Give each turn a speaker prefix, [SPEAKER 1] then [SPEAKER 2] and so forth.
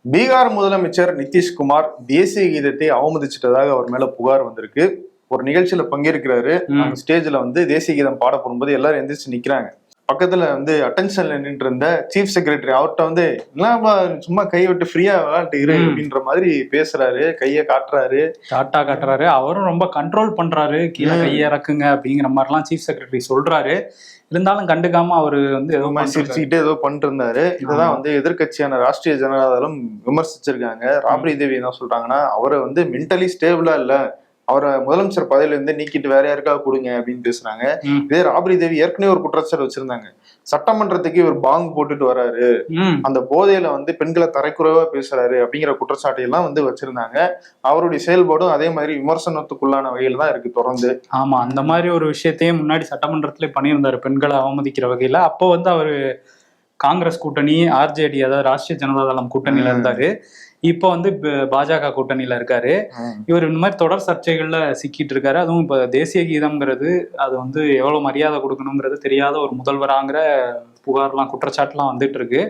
[SPEAKER 1] பீகார் முதலமைச்சர் நிதிஷ்குமார் தேசிய கீதத்தை அவமதிச்சிட்டதாக அவர் மேல புகார் வந்திருக்கு. ஒரு நிகழ்ச்சியில பங்கேற்கிறாரு. அந்த ஸ்டேஜ்ல வந்து தேசிய கீதம் பாட போடும்போது எல்லாரும் எந்திரிச்சு நிக்கிறாங்க. பக்கத்துல வந்து அட்டென்ஷன்ல நின்று இருந்த சீஃப் செக்ரட்டரி அவர்கிட்ட வந்து என்னப்பா சும்மா கை விட்டு ஃப்ரீயா விளையாட்டு இரு அப்படின்ற மாதிரி பேசுறாரு, கையை காட்டுறாரு.
[SPEAKER 2] அவரும் ரொம்ப கண்ட்ரோல் பண்றாரு, கீழே கையை இறக்குங்க அப்படிங்கிற மாதிரி எல்லாம் சீஃப் செக்ரட்டரி சொல்றாரு. இருந்தாலும் கண்டுக்காம அவரு வந்து ஏதோ
[SPEAKER 1] சிரிச்சுக்கிட்டு ஏதோ பண்ணிட்டு இருந்தாரு. இததான் வந்து எதிர்கட்சியான ராஷ்டிரிய ஜனதாதளம் விமர்சிச்சிருக்காங்க. ராப்ரி தேவி என்ன சொல்றாங்கன்னா, அவரை வந்து மென்டலி ஸ்டேபிளா இல்ல, அவரை முதலமைச்சர் பதவியில இருந்து நீக்கிட்டு வேற யாருக்காவது கொடுங்க அப்படின்னு பேசுறாங்க. இதே ராப்ரி தேவி ஏற்கனவே ஒரு குற்றச்சாட்டு வச்சிருந்தாங்க. சட்டமன்றத்துக்கு இவர் பாங் போட்டுட்டு வர்றாரு, அந்த போதையில வந்து பெண்களை தரைக்குறைவா பேசுறாரு அப்படிங்கிற குற்றச்சாட்டை எல்லாம் வந்து வச்சிருந்தாங்க. அவருடைய செயல்பாடும் அதே மாதிரி விமர்சனத்துக்குள்ளான வகையில தான் இருக்கு தொடர்ந்து.
[SPEAKER 2] ஆமா, அந்த மாதிரி ஒரு விஷயத்தையும் முன்னாடி சட்டமன்றத்திலே பண்ணியிருந்தாரு, பெண்களை அவமதிக்கிற வகையில. அப்போ வந்து அவரு காங்கிரஸ் கூட்டணி, ஆர்ஜேடி அதாவது ராஷ்டிரிய ஜனதாதளம் கூட்டணியில இருந்தாரு. இப்போ வந்து பாஜக கூட்டணியில இருக்காரு. இவர் இந்த மாதிரி தொடர் சர்ச்சைகள்ல சிக்கிட்டு இருக்காரு. அதுவும் இப்ப தேசிய கீதம்ங்கிறது அது வந்து எவ்வளவு மரியாதை கொடுக்கணுங்கிறது தெரியாத ஒரு முதல்வராங்கிற புகார்லாம் குற்றச்சாட்டுலாம் வந்துட்டு இருக்கு.